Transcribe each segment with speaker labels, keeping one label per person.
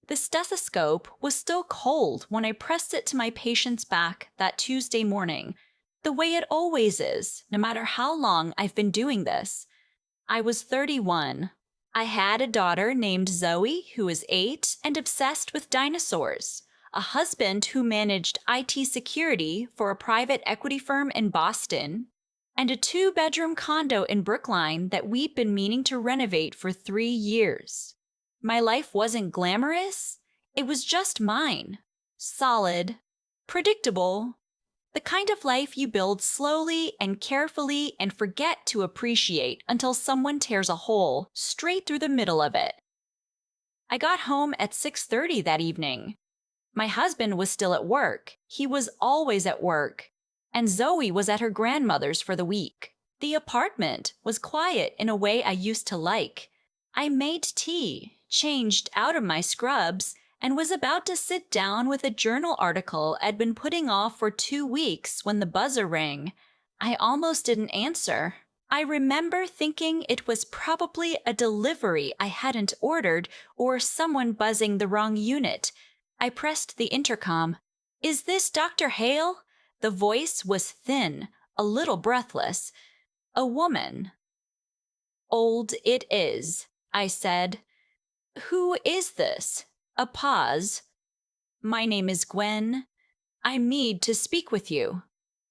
Speaker 1: The stethoscope was still cold when I pressed it to my patient's back that Tuesday morning, the way it always is, no matter how long I've been doing this. I was 31. I had a daughter named Zoe who was 8 and obsessed with dinosaurs, a husband who managed IT security for a private equity firm in Boston, and a 2-bedroom condo in Brookline that we'd been meaning to renovate for 3 years. My life wasn't glamorous, it was just mine. Solid, predictable, the kind of life you build slowly and carefully and forget to appreciate until someone tears a hole straight through the middle of it. I got home at 6:30 that evening. My husband was still at work. He was always at work. And Zoe was at her grandmother's for the week. The apartment was quiet in a way I used to like. I made tea, changed out of my scrubs, and was about to sit down with a journal article I'd been putting off for 2 weeks when the buzzer rang. I almost didn't answer. I remember thinking it was probably a delivery I hadn't ordered or someone buzzing the wrong unit. I pressed the intercom. "Is this Dr. Hale?" The voice was thin, a little breathless. A woman. "Old it is," I said. "Who is this?" A pause. "My name is Gwen. I need to speak with you.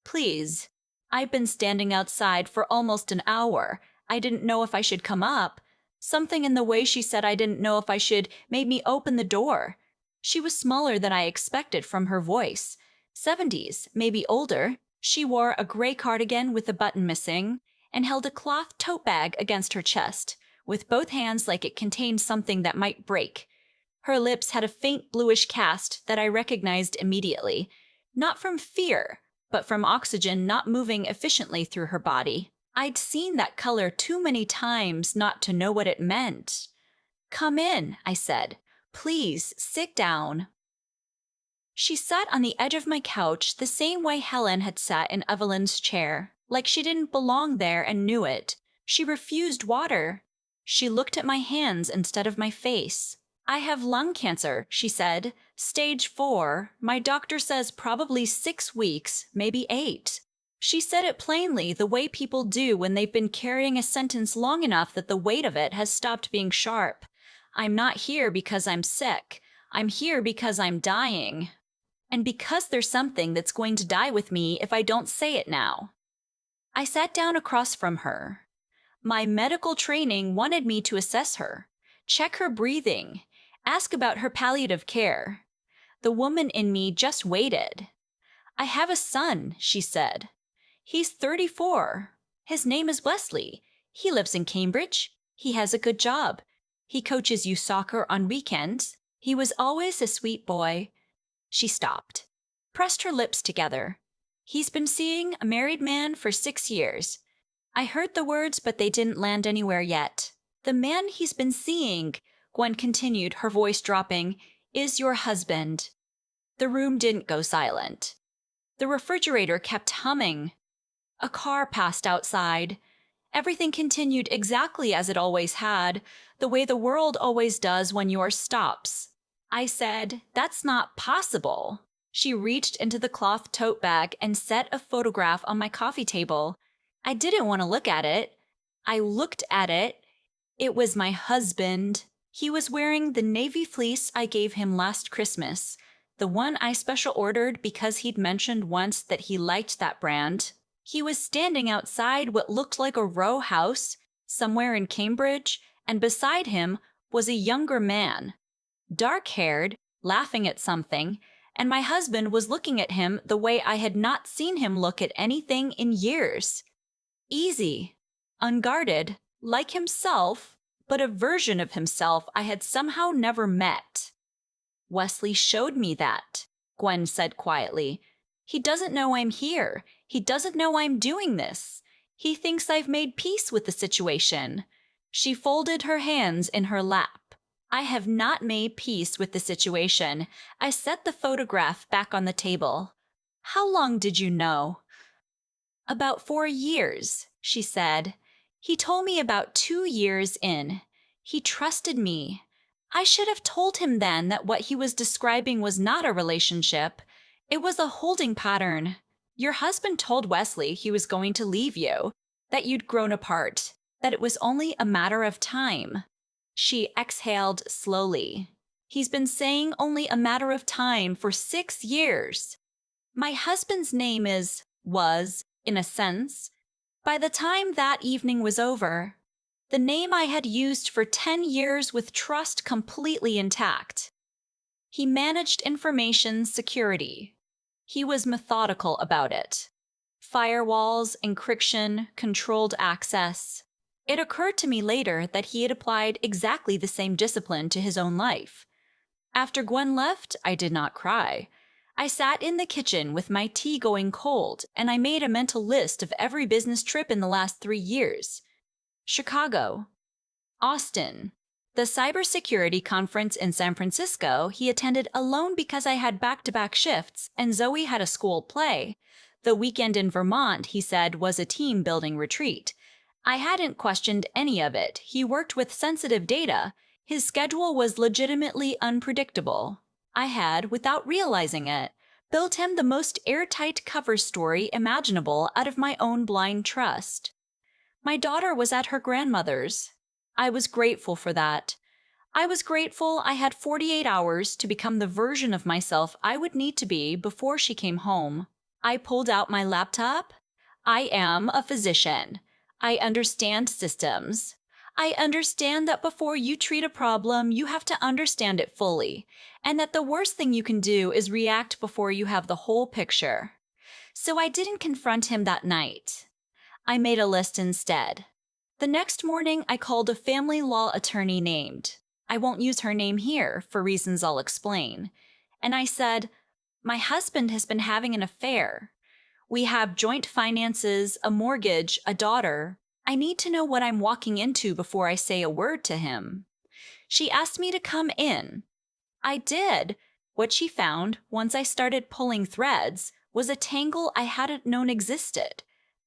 Speaker 1: Please. I've been standing outside for almost an hour. I didn't know if I should come up. Something in the way she said I didn't know if I should made me open the door." She was smaller than I expected from her voice. 70s, maybe older. She wore a gray cardigan with a button missing and held a cloth tote bag against her chest, with both hands like it contained something that might break. Her lips had a faint bluish cast that I recognized immediately, not from fear, but from oxygen not moving efficiently through her body. I'd seen that color too many times not to know what it meant. "Come in," I said. "Please, sit down." She sat on the edge of my couch the same way Helen had sat in Evelyn's chair, like she didn't belong there and knew it. She refused water. She looked at my hands instead of my face. "I have lung cancer," she said. "Stage 4. My doctor says probably 6 weeks, maybe 8. She said it plainly, the way people do when they've been carrying a sentence long enough that the weight of it has stopped being sharp. I'm not here because I'm sick. I'm here because I'm dying. And because there's something that's going to die with me if I don't say it now." I sat down across from her. My medical training wanted me to assess her, check her breathing, ask about her palliative care. The woman in me just waited. "I have a son," she said. "He's 34. His name is Wesley. He lives in Cambridge. He has a good job. He coaches youth soccer on weekends. He was always a sweet boy." She stopped, pressed her lips together. "He's been seeing a married man for 6 years." I heard the words, but they didn't land anywhere yet. "The man he's been seeing," Gwen continued, her voice dropping, "is your husband." The room didn't go silent. The refrigerator kept humming. A car passed outside. Everything continued exactly as it always had, the way the world always does when yours stops. I said, "That's not possible." She reached into the cloth tote bag and set a photograph on my coffee table. I didn't want to look at it. I looked at it. It was my husband. He was wearing the navy fleece I gave him last Christmas, the one I special ordered because he'd mentioned once that he liked that brand. He was standing outside what looked like a row house somewhere in Cambridge, and beside him was a younger man, dark-haired, laughing at something, and my husband was looking at him the way I had not seen him look at anything in years. Easy, unguarded, like himself, but a version of himself I had somehow never met. "Wesley showed me that," Gwen said quietly. "He doesn't know I'm here. He doesn't know I'm doing this. He thinks I've made peace with the situation." She folded her hands in her lap. "I have not made peace with the situation." I set the photograph back on the table. "How long did you know?" "About 4 years," she said. "He told me about 2 years in. He trusted me. I should have told him then that what he was describing was not a relationship. It was a holding pattern. Your husband told Wesley he was going to leave you, that you'd grown apart, that it was only a matter of time. She exhaled slowly. He's been saying only a matter of time for 6 years. My husband's name was, in a sense, by the time that evening was over, the name I had used for 10 years with trust completely intact. He managed information security. He was methodical about it. Firewalls, encryption, controlled access. It occurred to me later that he had applied exactly the same discipline to his own life. After Gwen left, I did not cry. I sat in the kitchen with my tea going cold, and I made a mental list of every business trip in the last 3 years. Chicago, Austin, the cybersecurity conference in San Francisco he attended alone because I had back-to-back shifts and Zoe had a school play. The weekend in Vermont, he said, was a team-building retreat. I hadn't questioned any of it. He worked with sensitive data. His schedule was legitimately unpredictable. I had, without realizing it, built him the most airtight cover story imaginable out of my own blind trust. My daughter was at her grandmother's. I was grateful for that. I was grateful I had 48 hours to become the version of myself I would need to be before she came home. I pulled out my laptop. I am a physician. I understand systems. I understand that before you treat a problem, you have to understand it fully, and that the worst thing you can do is react before you have the whole picture. So I didn't confront him that night. I made a list instead. The next morning, I called a family law attorney named. I won't use her name here for reasons I'll explain. And I said, my husband has been having an affair. We have joint finances, a mortgage, a daughter. I need to know what I'm walking into before I say a word to him. She asked me to come in. I did. What she found, once I started pulling threads, was a tangle I hadn't known existed.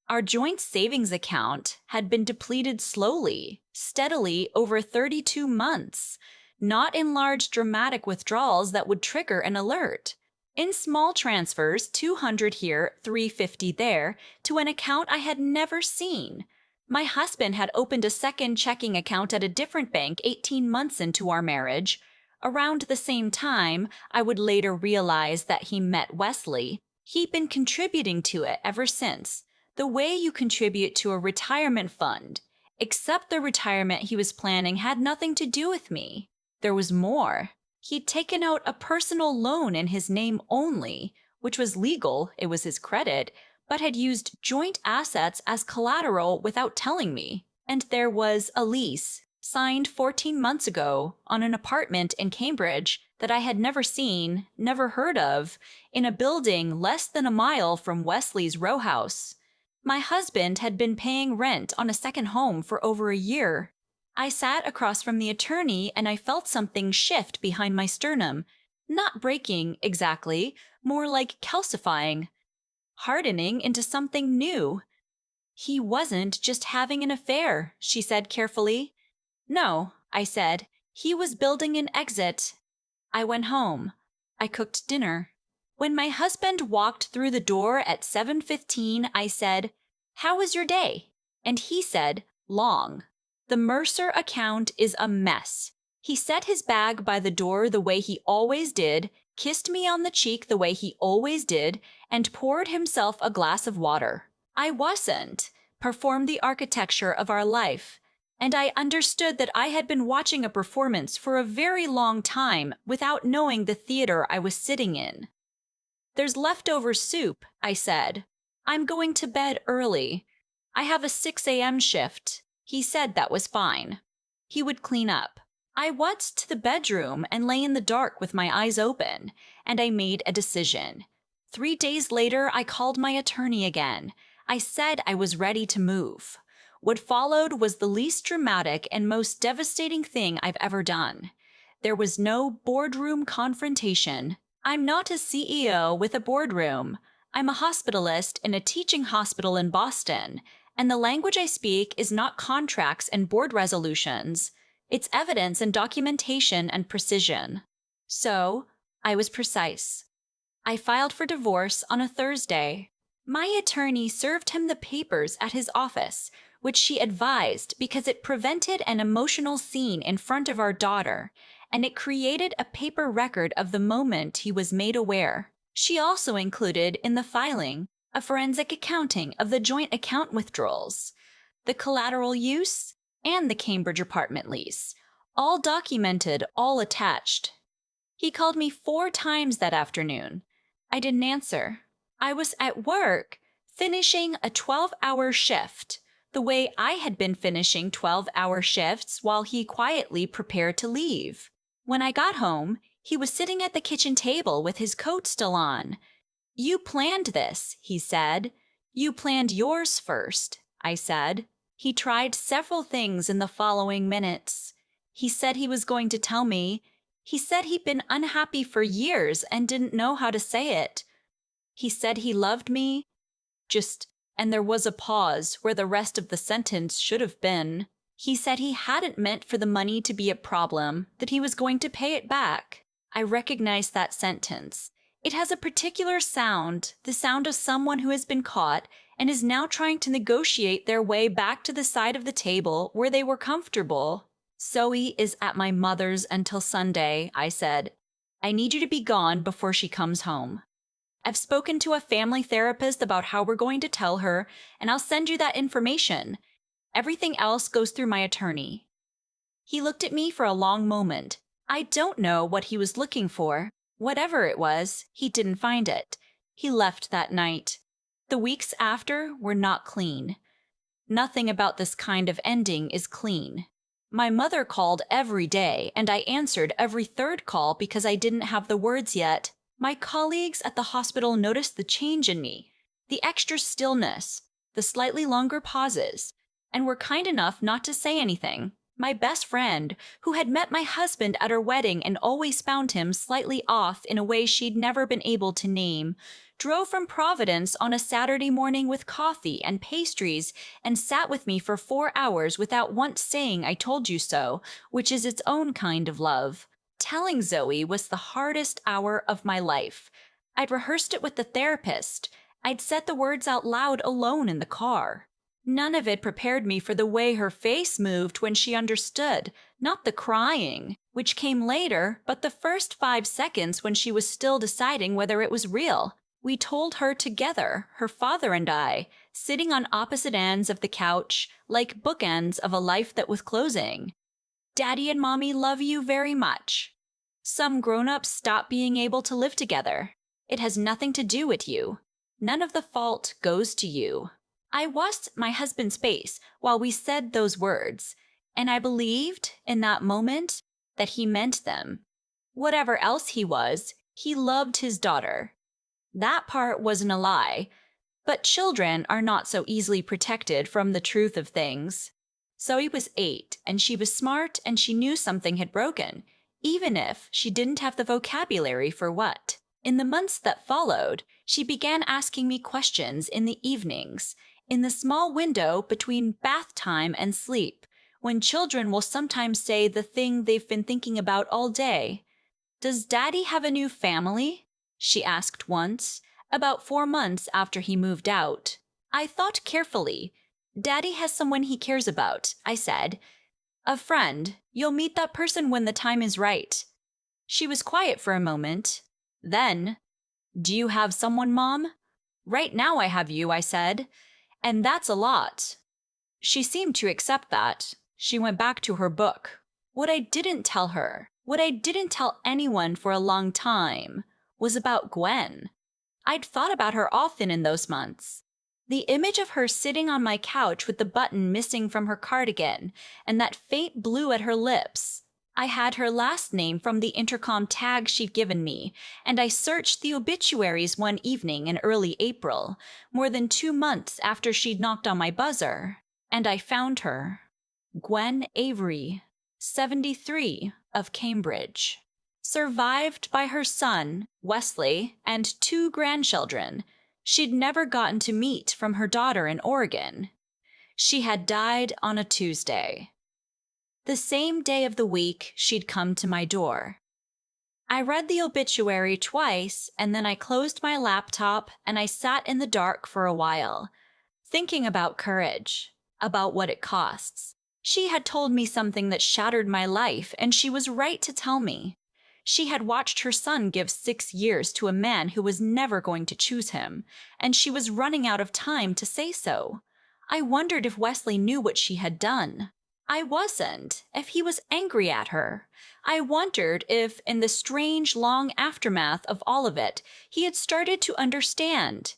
Speaker 1: Our joint savings account had been depleted slowly, steadily over 32 months, not in large dramatic withdrawals that would trigger an alert. In small transfers, 200 here, 350 there, to an account I had never seen. My husband had opened a second checking account at a different bank 18 months into our marriage. Around the same time, I would later realize that he met Wesley. He'd been contributing to it ever since. The way you contribute to a retirement fund, except the retirement he was planning had nothing to do with me. There was more. He'd taken out a personal loan in his name only, which was legal, it was his credit, but had used joint assets as collateral without telling me. And there was a lease, signed 14 months ago, on an apartment in Cambridge that I had never seen, never heard of, in a building less than a mile from Wesley's row house. My husband had been paying rent on a second home for over a year. I sat across from the attorney and I felt something shift behind my sternum. Not breaking, exactly, more like calcifying. Hardening into something new. He wasn't just having an affair, she said carefully. No, I said. He was building an exit. I went home. I cooked dinner. When my husband walked through the door at 7:15, I said, "How was your day?" And he said, "Long. The Mercer account is a mess." He set his bag by the door the way he always did, kissed me on the cheek the way he always did, and poured himself a glass of water. I wasn't. Performed the architecture of our life. And I understood that I had been watching a performance for a very long time without knowing the theater I was sitting in. "There's leftover soup," I said. "I'm going to bed early. I have a 6 a.m. shift." He said that was fine. He would clean up. I went to the bedroom and lay in the dark with my eyes open, and I made a decision. 3 days later, I called my attorney again. I said I was ready to move. What followed was the least dramatic and most devastating thing I've ever done. There was no boardroom confrontation. I'm not a CEO with a boardroom. I'm a hospitalist in a teaching hospital in Boston, and the language I speak is not contracts and board resolutions. It's evidence and documentation and precision. So, I was precise. I filed for divorce on a Thursday. My attorney served him the papers at his office, which she advised because it prevented an emotional scene in front of our daughter, and it created a paper record of the moment he was made aware. She also included in the filing a forensic accounting of the joint account withdrawals, the collateral use, and the Cambridge apartment lease, all documented, all attached. He called me 4 times that afternoon. I didn't answer. I was at work, finishing a 12-hour shift, the way I had been finishing 12-hour shifts while he quietly prepared to leave. When I got home, he was sitting at the kitchen table with his coat still on. "You planned this," he said. "You planned yours first," I said. He tried several things in the following minutes. He said he was going to tell me. He said he'd been unhappy for years and didn't know how to say it. He said he loved me. And there was a pause where the rest of the sentence should have been. He said he hadn't meant for the money to be a problem, that he was going to pay it back. I recognized that sentence. It has a particular sound, the sound of someone who has been caught and is now trying to negotiate their way back to the side of the table where they were comfortable. "Zoe is at my mother's until Sunday," I said. "I need you to be gone before she comes home. I've spoken to a family therapist about how we're going to tell her, and I'll send you that information. Everything else goes through my attorney." He looked at me for a long moment. I don't know what he was looking for. Whatever it was, he didn't find it. He left that night. The weeks after were not clean. Nothing about this kind of ending is clean. My mother called every day, and I answered every third call because I didn't have the words yet. My colleagues at the hospital noticed the change in me, the extra stillness, the slightly longer pauses, and were kind enough not to say anything. My best friend, who had met my husband at our wedding and always found him slightly off in a way she'd never been able to name, drove from Providence on a Saturday morning with coffee and pastries and sat with me for 4 hours without once saying "I told you so," which is its own kind of love. Telling Zoe was the hardest hour of my life. I'd rehearsed it with the therapist. I'd said the words out loud alone in the car. None of it prepared me for the way her face moved when she understood, not the crying, which came later, but the first 5 seconds when she was still deciding whether it was real. We told her together, her father and I, sitting on opposite ends of the couch, like bookends of a life that was closing. "Daddy and Mommy love you very much. Some grown-ups stop being able to live together. It has nothing to do with you. None of the fault goes to you." I watched my husband's face while we said those words, and I believed, in that moment, that he meant them. Whatever else he was, he loved his daughter. That part wasn't a lie, but children are not so easily protected from the truth of things. Zoe was 8, and she was smart, and she knew something had broken, even if she didn't have the vocabulary for what. In the months that followed, she began asking me questions in the evenings, in the small window between bath time and sleep, when children will sometimes say the thing they've been thinking about all day. "Does Daddy have a new family?" she asked once, about 4 months after he moved out. I thought carefully. "Daddy has someone he cares about," I said. "A friend. You'll meet that person when the time is right." She was quiet for a moment. Then, "Do you have someone, Mom?" "Right now I have you," I said. "And that's a lot." She seemed to accept that. She went back to her book. What I didn't tell her, what I didn't tell anyone for a long time, was about Gwen. I'd thought about her often in those months. The image of her sitting on my couch with the button missing from her cardigan and that faint blue at her lips. I had her last name from the intercom tag she'd given me, and I searched the obituaries one evening in early April, more than 2 months after she'd knocked on my buzzer, and I found her. Gwen Avery, 73, of Cambridge. Survived by her son, Wesley, and 2 grandchildren. She'd never gotten to meet from her daughter in Oregon. She had died on a Tuesday. The same day of the week, she'd come to my door. I read the obituary twice, and then I closed my laptop and I sat in the dark for a while, thinking about courage, about what it costs. She had told me something that shattered my life, and she was right to tell me. She had watched her son give 6 years to a man who was never going to choose him, and she was running out of time to say so. I wondered if Wesley knew what she had done. I wasn't, if he was angry at her. I wondered if, in the strange, long aftermath of all of it, he had started to understand.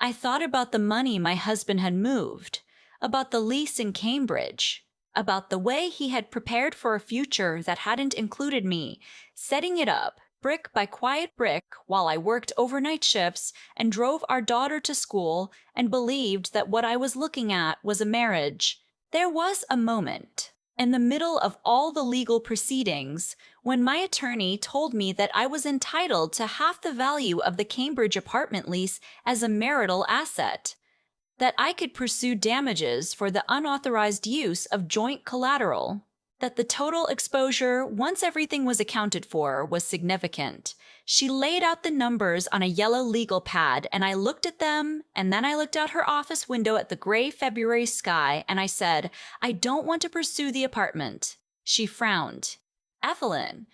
Speaker 1: I thought about the money my husband had moved, about the lease in Cambridge, about the way he had prepared for a future that hadn't included me, setting it up, brick by quiet brick, while I worked overnight shifts and drove our daughter to school and believed that what I was looking at was a marriage. There was a moment, in the middle of all the legal proceedings, when my attorney told me that I was entitled to half the value of the Cambridge apartment lease as a marital asset, that I could pursue damages for the unauthorized use of joint collateral, that the total exposure, once everything was accounted for, was significant. She laid out the numbers on a yellow legal pad, and I looked at them, and then I looked out her office window at the gray February sky, and I said, I don't want to pursue the apartment. She frowned. Evelyn,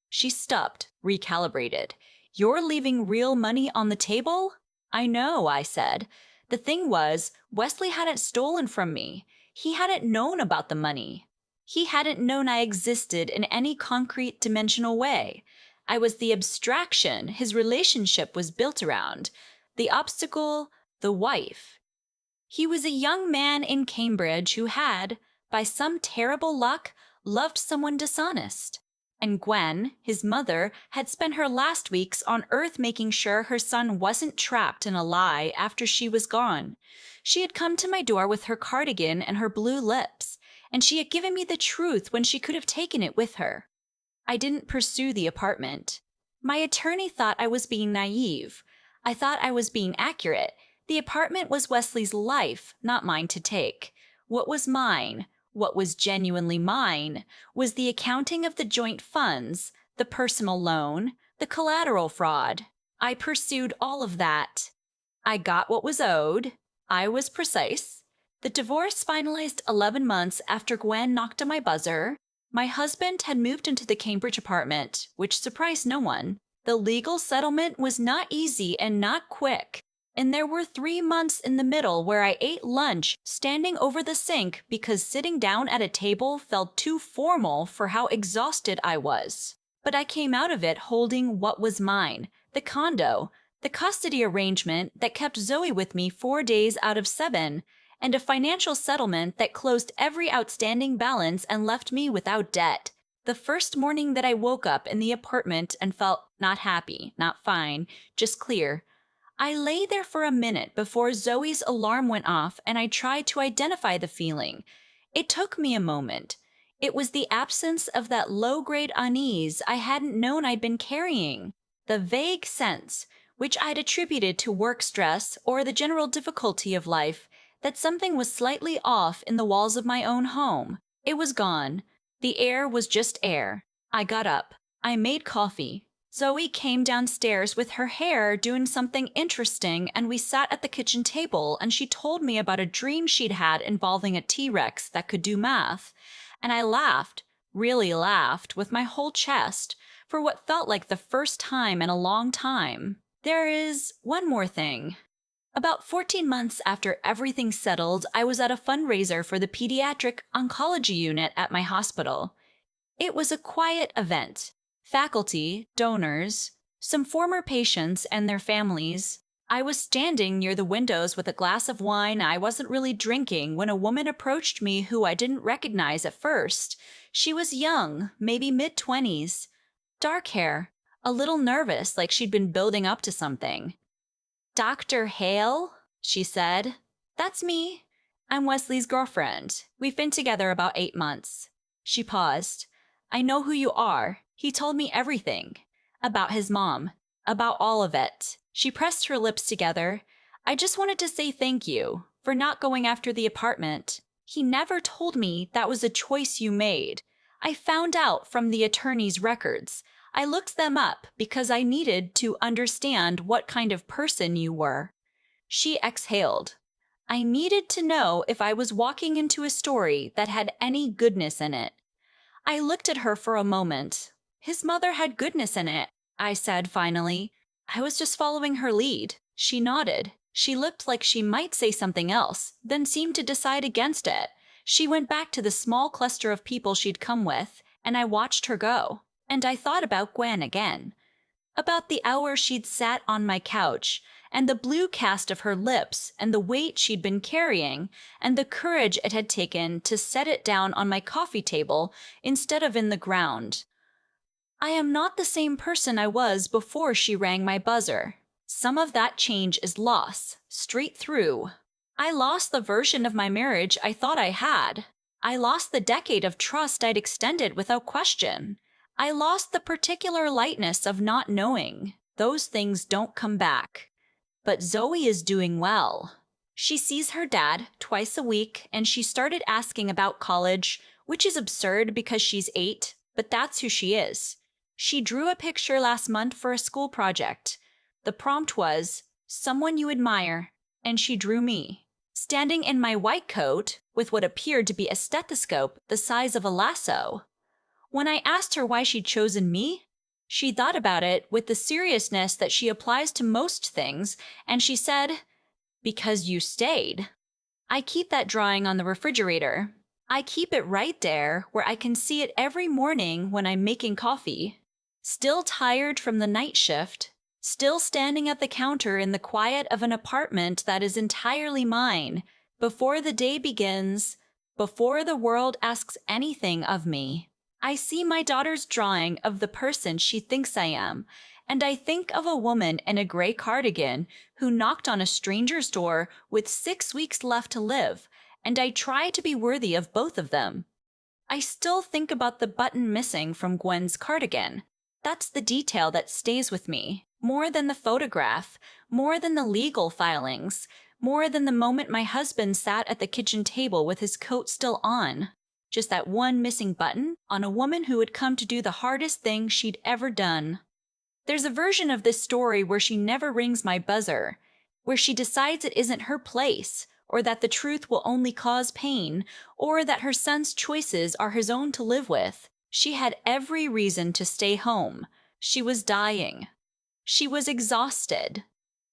Speaker 1: she stopped, recalibrated. You're leaving real money on the table? I know, I said. The thing was, Wesley hadn't stolen from me. He hadn't known about the money. He hadn't known I existed in any concrete dimensional way. I was the abstraction his relationship was built around, the obstacle, the wife. He was a young man in Cambridge who had, by some terrible luck, loved someone dishonest. And Gwen, his mother, had spent her last weeks on Earth making sure her son wasn't trapped in a lie after she was gone. She had come to my door with her cardigan and her blue lips, and she had given me the truth when she could have taken it with her. I didn't pursue the apartment. My attorney thought I was being naive. I thought I was being accurate. The apartment was Wesley's life, not mine to take. What was mine, what was genuinely mine, was the accounting of the joint funds, the personal loan, the collateral fraud. I pursued all of that. I got what was owed. I was precise. The divorce finalized 11 months after Gwen knocked on my buzzer. My husband had moved into the Cambridge apartment, which surprised no one. The legal settlement was not easy and not quick. And there were 3 months in the middle where I ate lunch standing over the sink because sitting down at a table felt too formal for how exhausted I was. But I came out of it holding what was mine, the condo, the custody arrangement that kept Zoe with me 4 days out of 7, and a financial settlement that closed every outstanding balance and left me without debt. The first morning that I woke up in the apartment and felt not happy, not fine, just clear, I lay there for a minute before Zoe's alarm went off and I tried to identify the feeling. It took me a moment. It was the absence of that low-grade unease I hadn't known I'd been carrying. The vague sense, which I'd attributed to work stress or the general difficulty of life, that something was slightly off in the walls of my own home. It was gone. The air was just air. I got up. I made coffee. Zoe came downstairs with her hair doing something interesting, and we sat at the kitchen table, and she told me about a dream she'd had involving a T-Rex that could do math. And I laughed, really laughed, with my whole chest, for what felt like the first time in a long time. There is one more thing. About 14 months after everything settled, I was at a fundraiser for the pediatric oncology unit at my hospital. It was a quiet event. Faculty, donors, some former patients and their families. I was standing near the windows with a glass of wine I wasn't really drinking when a woman approached me who I didn't recognize at first. She was young, maybe mid-20s. Dark hair, a little nervous, like she'd been building up to something. Dr. Hale, she said. That's me. I'm Wesley's girlfriend. We've been together about 8 months. She paused. I know who you are. He told me everything. About his mom. About all of it. She pressed her lips together. I just wanted to say thank you for not going after the apartment. He never told me that was a choice you made. I found out from the attorney's records. I looked them up because I needed to understand what kind of person you were. She exhaled. I needed to know if I was walking into a story that had any goodness in it. I looked at her for a moment. His mother had goodness in it, I said finally. I was just following her lead. She nodded. She looked like she might say something else, then seemed to decide against it. She went back to the small cluster of people she'd come with, and I watched her go. And I thought about Gwen again. About the hour she'd sat on my couch, and the blue cast of her lips, and the weight she'd been carrying, and the courage it had taken to set it down on my coffee table instead of in the ground. I am not the same person I was before she rang my buzzer. Some of that change is loss, straight through. I lost the version of my marriage I thought I had. I lost the decade of trust I'd extended without question. I lost the particular lightness of not knowing. Those things don't come back. But Zoe is doing well. She sees her dad twice a week, and she started asking about college, which is absurd because she's 8, but that's who she is. She drew a picture last month for a school project. The prompt was, "Someone you admire," and she drew me. Standing in my white coat, with what appeared to be a stethoscope the size of a lasso. When I asked her why she'd chosen me, she thought about it with the seriousness that she applies to most things, and she said, "Because you stayed." I keep that drawing on the refrigerator. I keep it right there where I can see it every morning when I'm making coffee. Still tired from the night shift, still standing at the counter in the quiet of an apartment that is entirely mine, before the day begins, before the world asks anything of me. I see my daughter's drawing of the person she thinks I am, and I think of a woman in a gray cardigan who knocked on a stranger's door with 6 weeks left to live, and I try to be worthy of both of them. I still think about the button missing from Gwen's cardigan. That's the detail that stays with me, more than the photograph, more than the legal filings, more than the moment my husband sat at the kitchen table with his coat still on. Just that one missing button on a woman who had come to do the hardest thing she'd ever done. There's a version of this story where she never rings my buzzer, where she decides it isn't her place, or that the truth will only cause pain, or that her son's choices are his own to live with. She had every reason to stay home. She was dying. She was exhausted.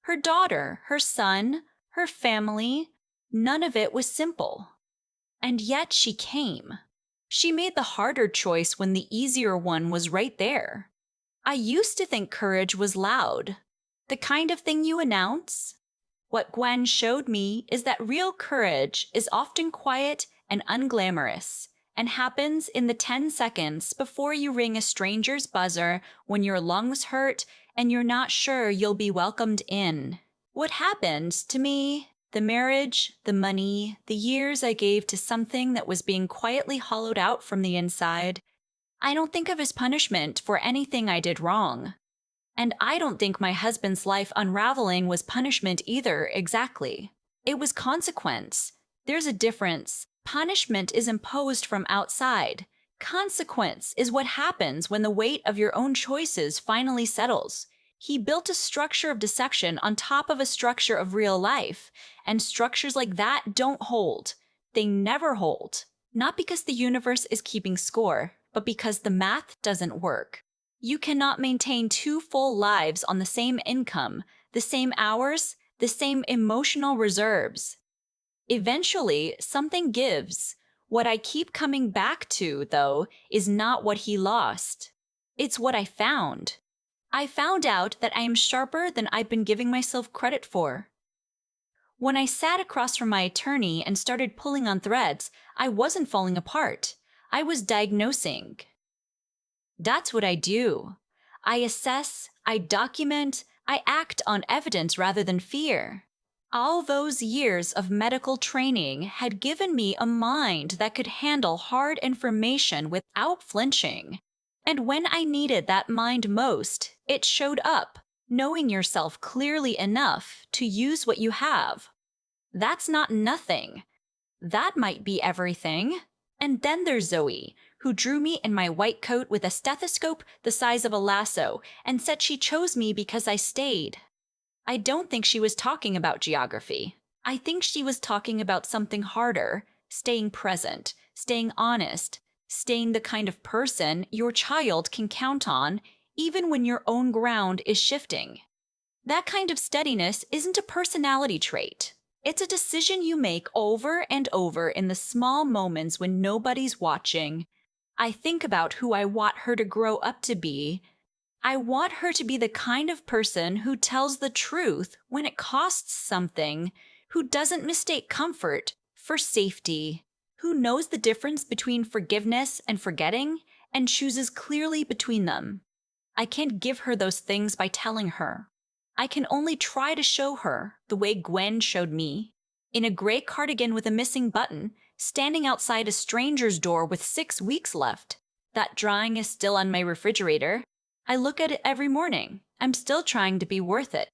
Speaker 1: Her daughter, her son, her family, none of it was simple. And yet she came. She made the harder choice when the easier one was right there. I used to think courage was loud, the kind of thing you announce. What Gwen showed me is that real courage is often quiet and unglamorous, and happens in the 10 seconds before you ring a stranger's buzzer when your lungs hurt and you're not sure you'll be welcomed in. What happened to me? The marriage, the money, the years I gave to something that was being quietly hollowed out from the inside, I don't think of as punishment for anything I did wrong. And I don't think my husband's life unraveling was punishment either, exactly. It was consequence. There's a difference. Punishment is imposed from outside. Consequence is what happens when the weight of your own choices finally settles. He built a structure of deception on top of a structure of real life, and structures like that don't hold. They never hold. Not because the universe is keeping score, but because the math doesn't work. You cannot maintain 2 full lives on the same income, the same hours, the same emotional reserves. Eventually, something gives. What I keep coming back to, though, is not what he lost. It's what I found. I found out that I am sharper than I've been giving myself credit for. When I sat across from my attorney and started pulling on threads, I wasn't falling apart. I was diagnosing. That's what I do. I assess, I document, I act on evidence rather than fear. All those years of medical training had given me a mind that could handle hard information without flinching. And when I needed that mind most, it showed up, knowing yourself clearly enough to use what you have. That's not nothing. that might be everything. And then there's Zoe, who drew me in my white coat with a stethoscope the size of a lasso and said she chose me because I stayed. I don't think she was talking about geography. I think she was talking about something harder: staying present, staying honest, staying the kind of person your child can count on even when your own ground is shifting. That kind of steadiness isn't a personality trait. It's a decision you make over and over in the small moments when nobody's watching. I think about who I want her to grow up to be. I want her to be the kind of person who tells the truth when it costs something, who doesn't mistake comfort for safety, who knows the difference between forgiveness and forgetting and chooses clearly between them. I can't give her those things by telling her. I can only try to show her the way Gwen showed me. In a gray cardigan with a missing button, standing outside a stranger's door with 6 weeks left. That drawing is still on my refrigerator. I look at it every morning. I'm still trying to be worth it.